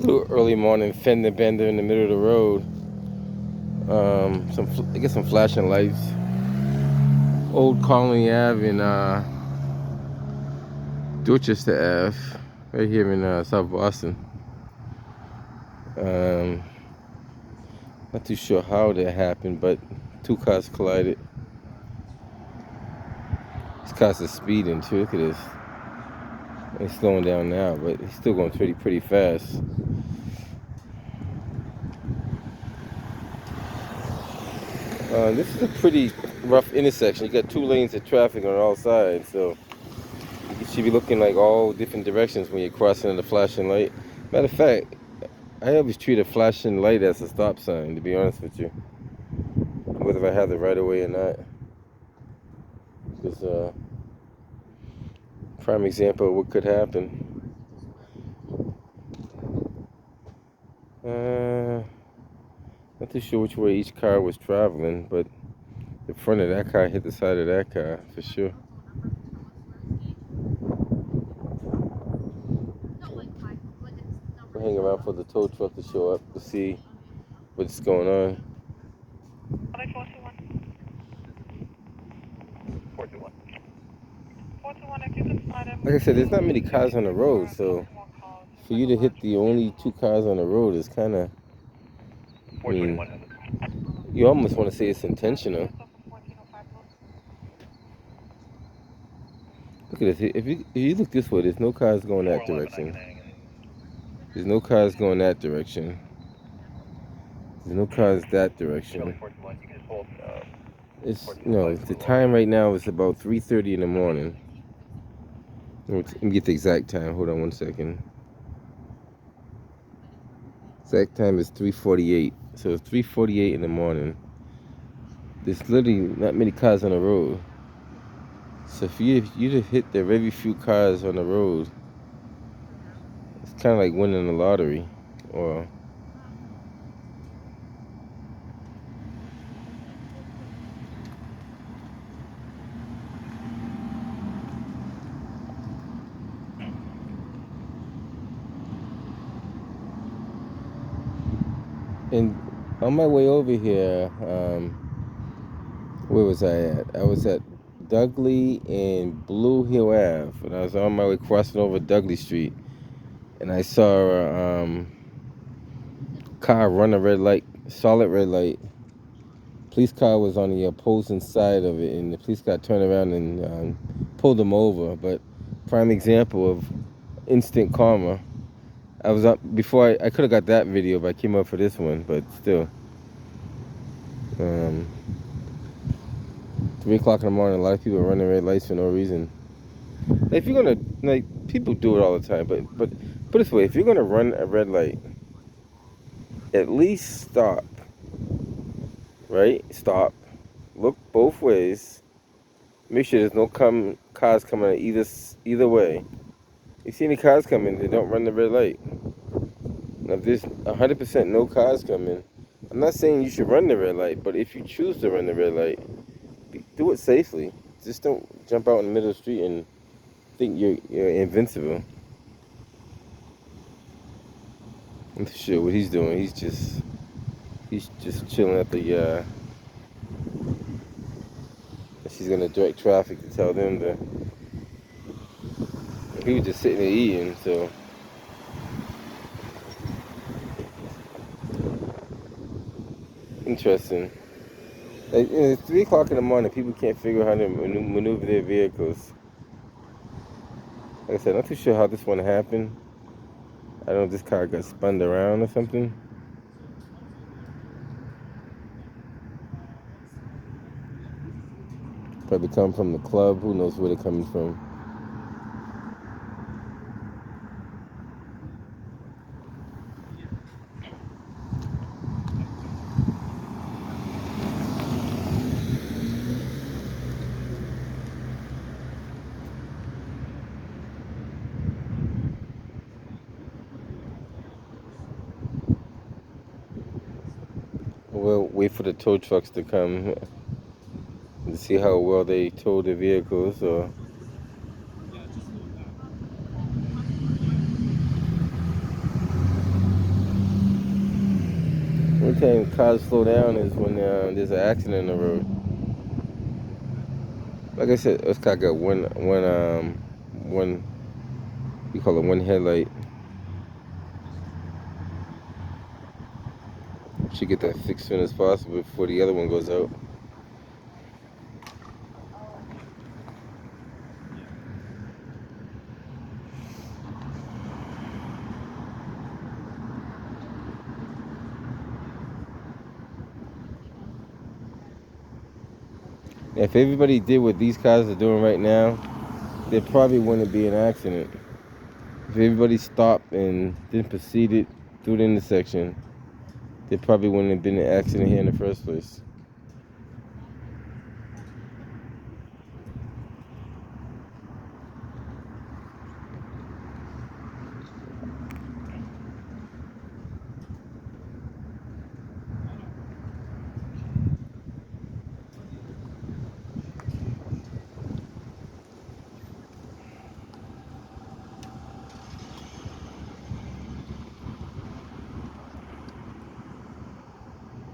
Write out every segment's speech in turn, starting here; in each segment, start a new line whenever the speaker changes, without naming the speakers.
Little early morning fender bender in the middle of the road. I guess some flashing lights. Old Colony Ave in Dorchester Ave, right here in South Boston. Um, Not too sure how that happened, but two cars collided. This car's is speeding too. Look at this. He's slowing down now, but he's still going pretty fast. This is a pretty rough intersection. You got two lanes of traffic on all sides, so you should be looking like all different directions when you're crossing the flashing light. Matter of fact, I always treat a flashing light as a stop sign, to be honest with you, whether I have the right of way or not. Because prime example of what could happen. Not too sure which way each car was traveling, but the front of that car hit the side of that car for sure. We'll hang around for the tow truck to show up to see what's going on. Like I said, there's not many cars on the road, so for you to hit the only two cars on the road is kind of, I mean, you almost want to say it's intentional. Look at this. If you look this way, there's no cars going that direction. There's no cars going that direction. There's no cars that direction. The time right now is about 3:30 in the morning. Let me get the exact time. Hold on one second. Exact time is 3:48. So it's 3:48 in the morning. There's literally not many cars on the road. So if you to hit the very few cars on the road, it's kind of like winning the lottery, or and on my way over here, where was I at? I was at Dudley and Blue Hill Ave, and I was on my way crossing over Dudley Street, and I saw a car run a red light, solid red light. Police car was on the opposing side of it, and the police car turned around and pulled them over. But prime example of instant karma. I was up before I could have got that video, but I came up for this one. But still, 3 o'clock in the morning, a lot of people are running red lights for no reason. If you're gonna, like, people do it all the time, but put it this way: if you're gonna run a red light, at least stop. Right? Stop. Look both ways. Make sure there's no cars coming either way. If you see any cars coming, they don't run the red light. Now, if there's 100% no cars coming, I'm not saying you should run the red light, but if you choose to run the red light, do it safely. Just don't jump out in the middle of the street and think you're invincible. I'm not sure what he's doing. He's just chilling at the. She's gonna direct traffic to tell them to. He was just sitting there eating, so. Interesting. It's 3 o'clock in the morning. People can't figure out how to maneuver their vehicles. Like I said, I'm not too sure how this one happened. I don't know if this car got spun around or something. Probably come from the club. Who knows where they're coming from. We'll wait for the tow trucks to come to see how well they tow the vehicles, or only time cars slow down is when there's an accident on the road. Like I said, this car got one, we call it one headlight. Should get that fixed as soon as possible before the other one goes out. If everybody did what these cars are doing right now, there probably wouldn't be an accident. If everybody stopped and then proceeded through the intersection, there probably wouldn't have been an accident here in the first place.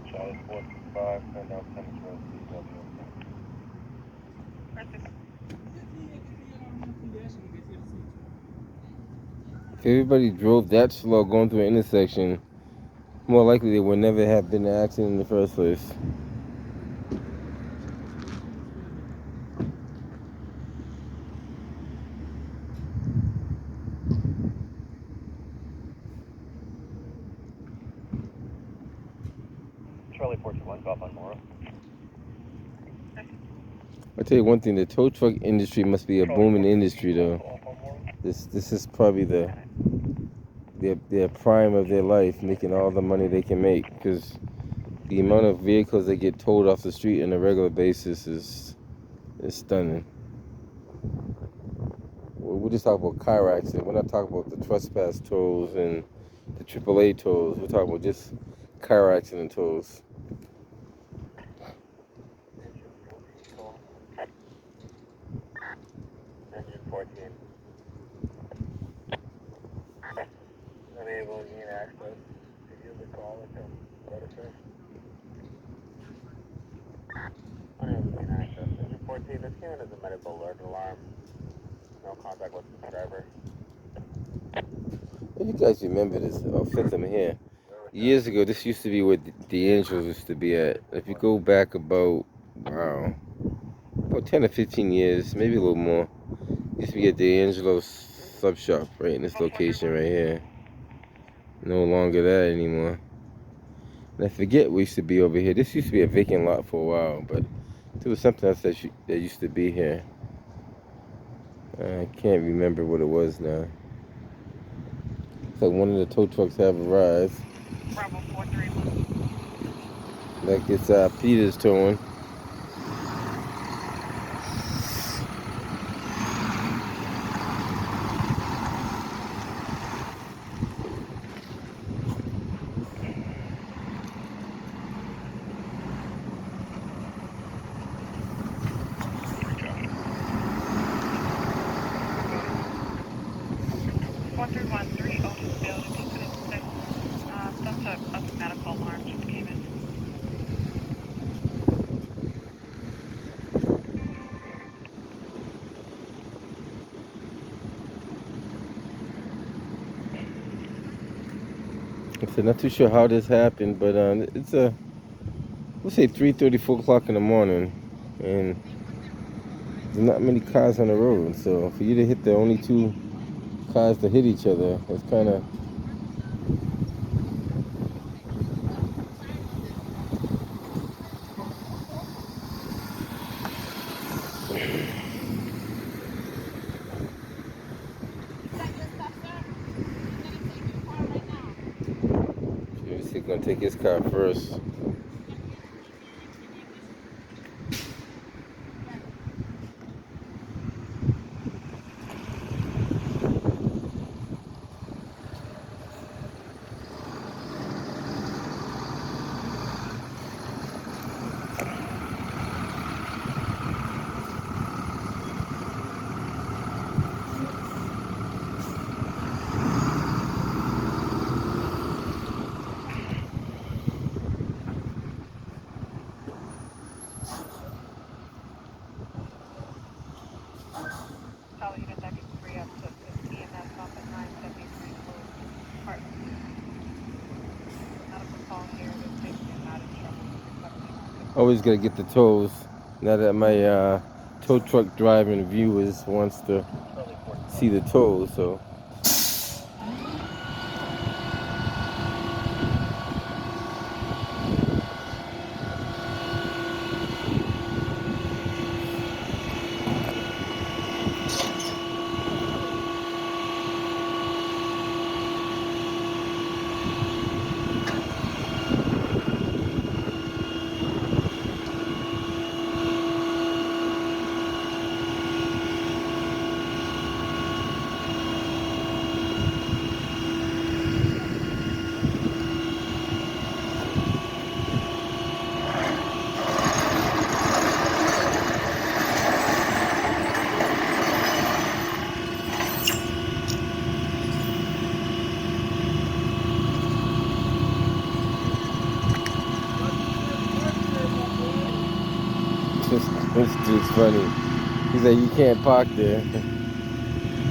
Charlie 425, turn down Clemens Road,
If everybody drove that slow going through an intersection, more likely there would never have been an accident in the first place.
Charlie 421, Golf on Mora.
I'll tell you one thing, the tow truck industry must be a booming industry though. This is probably their prime of their life, making all the money they can make, because the amount of vehicles that get towed off the street on a regular basis is stunning. We're just talking about car accidents. We're not talking about the trespass tolls and the AAA tolls. We're talking about just car accident tolls.
Engine 14. Unable to gain access. Did you recall it from Dorchester? Unable to gain access. Engine 14, this came in as a medical alert alarm. No contact with the driver.
You guys remember this? Since I'm here. Years ago, this used to be where the Angels used to be at. If you go back about 10 or 15 years, maybe a little more, used to be at the Angelo's sub shop right in this location right here. No longer that anymore. And I forget what used to be over here. This used to be a vacant lot for a while, but there was something else that used to be here. I can't remember what it was now. It's like one of the tow trucks have arrived.
Bravo 431.
Like it's Peter's towing.
That's a medical alarm just came in.
So not too sure how this happened, but it's we'll say 3:30, 4 o'clock in the morning, and there's not many cars on the road. So for you to hit the only two cars to hit each other, it's kind of. He's gonna take his car first.
Charlie Unit Deck 3 up to EMS off at 973 closed apartment 2. Medical call here. This patient not in trouble.
Always gotta get the tows. Now that my tow truck driving viewers wants to see the tows, so. This dude's funny. He's like, you can't park there.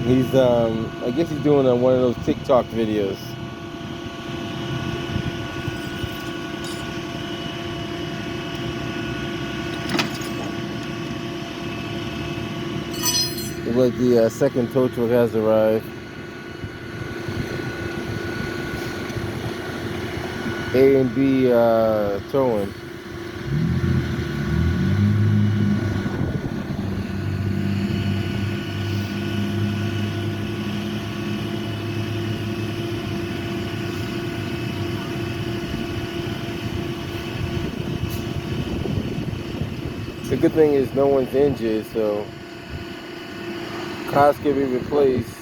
He's I guess he's doing one of those TikTok videos. Looks like the second tow truck has arrived. A and B towing. The good thing is no one's injured, so cars can be replaced.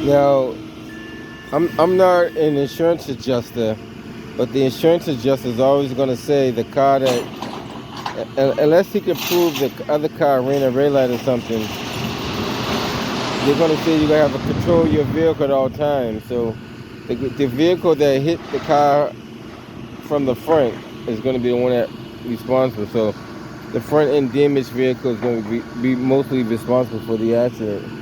Now, I'm not an insurance adjuster, but the insurance adjuster is always going to say the car that, unless he can prove the other car ran a red light or something, they're going to say you got to have to control your vehicle at all times. So the vehicle that hit the car from the front is going to be the one that's responsible. So the front end damaged vehicle is going to be mostly responsible for the accident.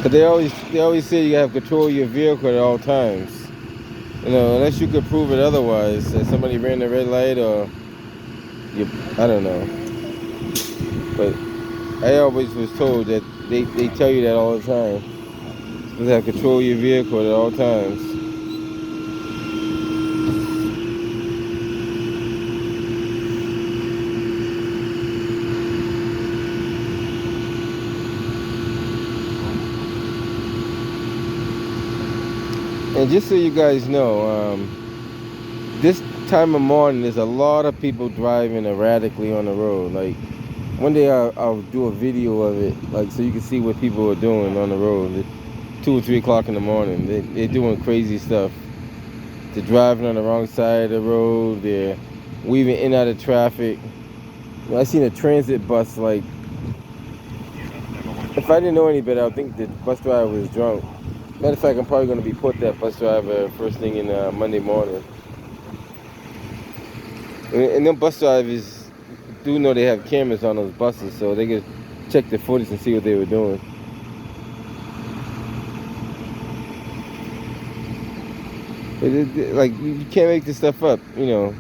But they always say you have control of your vehicle at all times. You know, unless you could prove it otherwise, that somebody ran a red light or I don't know. But I always was told that they tell you that all the time. You have control of your vehicle at all times. And just so you guys know, this time of morning, there's a lot of people driving erratically on the road. Like, one day I'll do a video of it, like, so you can see what people are doing on the road. At 2 or 3 o'clock in the morning, they're doing crazy stuff. They're driving on the wrong side of the road. They're weaving in and out of traffic. I seen a transit bus, like, if I didn't know any better, I would think the bus driver was drunk. Matter of fact, I'm probably going to report that bus driver first thing in Monday morning. And them bus drivers do know they have cameras on those buses, so they can check the footage and see what they were doing. Like, you can't make this stuff up, you know.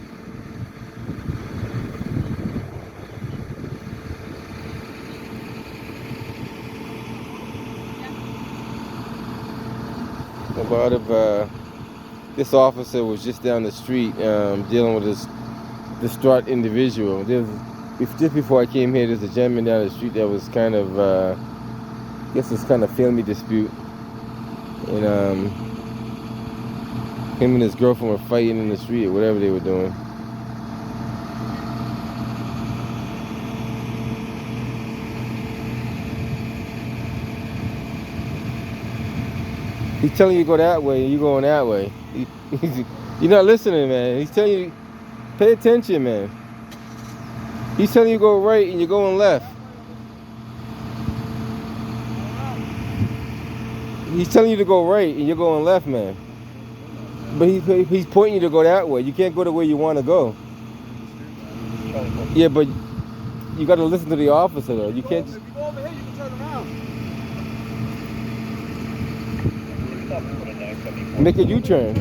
part of this officer was just down the street dealing with this distraught individual. Just before I came here, there's a gentleman down the street that was kind of, I guess it's kind of family dispute. And him and his girlfriend were fighting in the street or whatever they were doing. He's telling you to go that way and you're going that way. You're not listening, man. He's telling you, pay attention, man. He's telling you to go right and you're going left. He's telling you to go right and you're going left, man. But he's pointing you to go that way. You can't go the way you want to go. Yeah, but you got to listen to the officer, though. You can't just...
If you go over here, you can turn around.
Make a U-turn.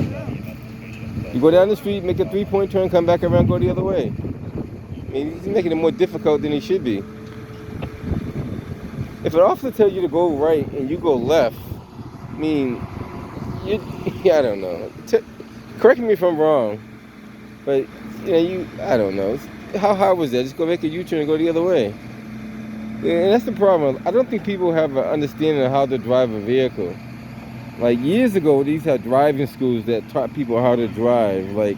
You go down the street, make a 3-point turn, come back around, go the other way. I mean, he's making it more difficult than he should be. If an officer tells you to go right and you go left, I mean, I don't know. Correct me if I'm wrong, but I don't know. How hard was that? Just go make a U-turn and go the other way. And that's the problem. I don't think people have an understanding of how to drive a vehicle. Like years ago, these had driving schools that taught people how to drive, like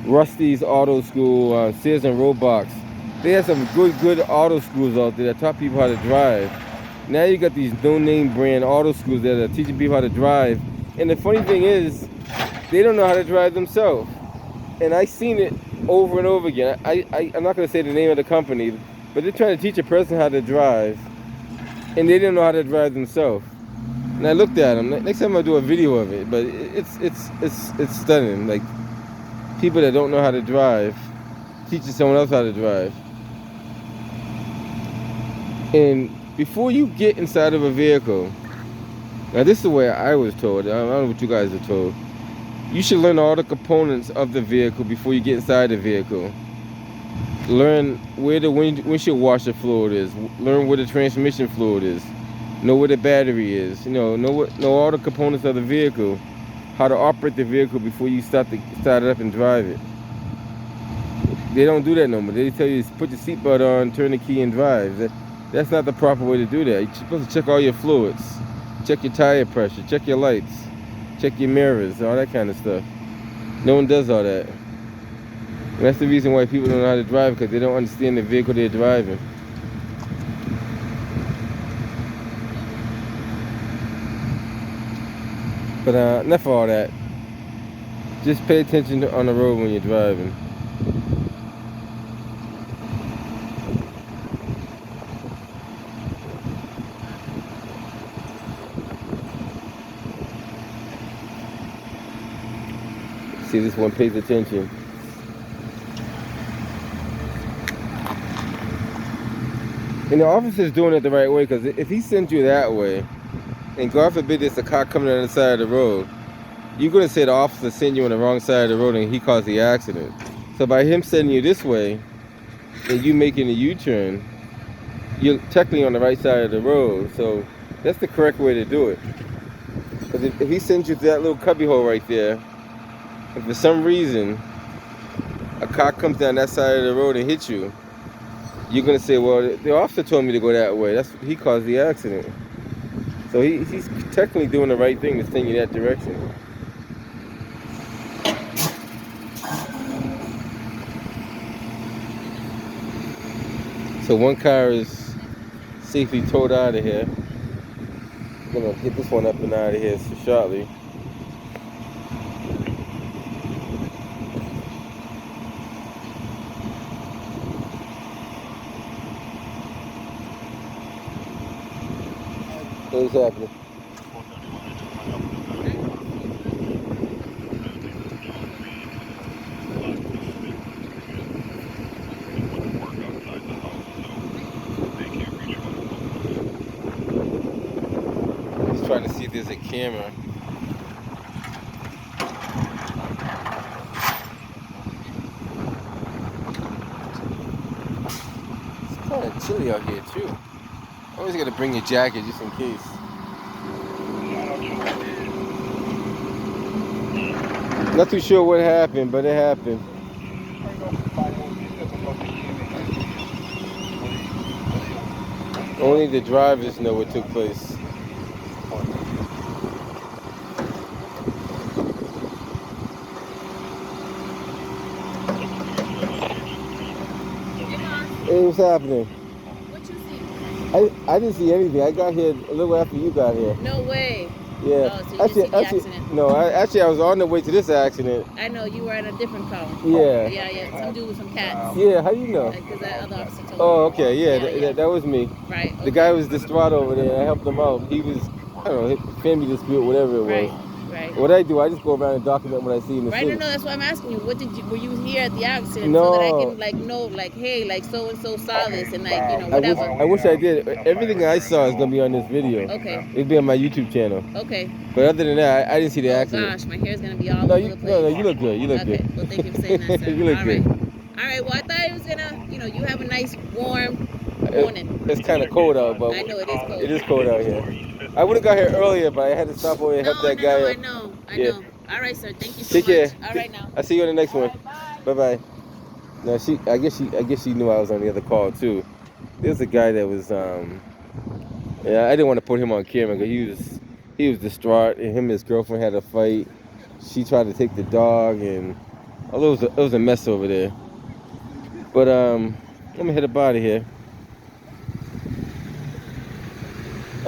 Rusty's Auto School, Sears and Roebuck's. They had some good auto schools out there that taught people how to drive. Now you got these no-name brand auto schools that are teaching people how to drive. And the funny thing is, they don't know how to drive themselves. And I've seen it over and over again. I'm not going to say the name of the company, but they're trying to teach a person how to drive, and they didn't know how to drive themselves. And I looked at them. Next time I'll do a video of it, but it's stunning. Like, people that don't know how to drive teaching someone else how to drive. And before you get inside of a vehicle, now this is the way I was told. I don't know what you guys are told. You should learn all the components of the vehicle before you get inside the vehicle. Learn where the windshield washer fluid is. Learn where the transmission fluid is. Know where the battery is. Know all the components of the vehicle. How to operate the vehicle before you start it up and drive it. They don't do that no more. They tell you to put your seatbelt on, turn the key, and drive. That's not the proper way to do that. You're supposed to check all your fluids. Check your tire pressure. Check your lights. Check your mirrors. All that kind of stuff. No one does all that. And that's the reason why people don't know how to drive, because they don't understand the vehicle they're driving. But enough of all that. Just pay attention on the road when you're driving. See, this one pays attention. And the officer's doing it the right way, because if he sends you that way, and God forbid there's a car coming on the side of the road, you're going to say the officer sent you on the wrong side of the road and he caused the accident. So by him sending you this way, and you making a U-turn, you're technically on the right side of the road. So that's the correct way to do it. Because if he sends you to that little cubby hole right there, and for some reason a car comes down that side of the road and hits you, you're going to say, well, the officer told me to go that way. He caused the accident. So he's technically doing the right thing to send you that direction. So one car is safely towed out of here. I'm going to hit this one up and out of here shortly. What's happening? He's trying to see if there's a camera. It's kind of chilly out here too. Always got to bring your jacket just in case. Not too sure what happened, but it happened. Only the drivers know what took place. Hey, what's happening?
What you see?
I didn't see anything. I got here a little after you got here.
No way.
Yeah.
Oh, so you didn't see the accident?
No, I was on the way to this accident.
I know, you were in a different car.
Yeah.
Yeah. Some dude with some cats.
Yeah, how you know?
Because that other officer told me.
Oh, okay, yeah,
Yeah.
that was me.
Right. Okay.
The guy was distraught over there. I helped him out. He was, I don't know, family dispute, whatever it was.
Right.
What I do, I just go around and document what I see in the city.
No, that's why I'm asking you. Were you here at the accident
No.
so that I can know, hey, so and so saw this and whatever.
I wish I did. Everything I saw is gonna be on this video.
Okay.
It'll be on my YouTube channel.
Okay.
But other than that, I didn't see the accident.
Gosh, my hair's gonna be all over the place.
No, you look good. You look
okay.
good.
Well, thank you for saying that, sir.
You look good.
All right. Well, I thought it was gonna, you have a nice warm morning.
It's kind of cold out, but
I know it is cold.
It is cold out here. I would have got here earlier, but I had to stop over and help that guy.
I know. All right, sir. Thank you so
Take care.
much. All right, now.
I'll see you on the next one. Bye. Now I guess she knew I was on the other call too. There's a guy that was yeah, I didn't want to put him on camera because he was distraught, and him and his girlfriend had a fight. She tried to take the dog, and it was a mess over there. But I'm gonna head up out of here.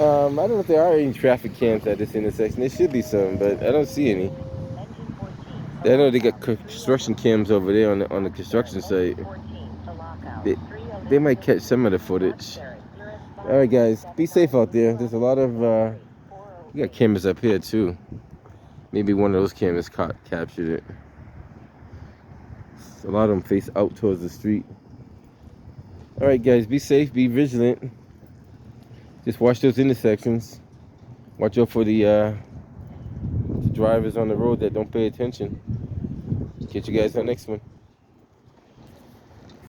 I don't know if there are any traffic cams at this intersection. There should be some, but I don't see any. I know they got construction cams over there on the construction site. They might catch some of the footage. All right, guys, be safe out there. There's a lot of we got cameras up here too. Maybe one of those cameras captured it. A lot of them face out towards the street. All right, guys, be safe, be vigilant. Just watch those intersections. Watch out for the drivers on the road that don't pay attention. Catch you guys on the next one.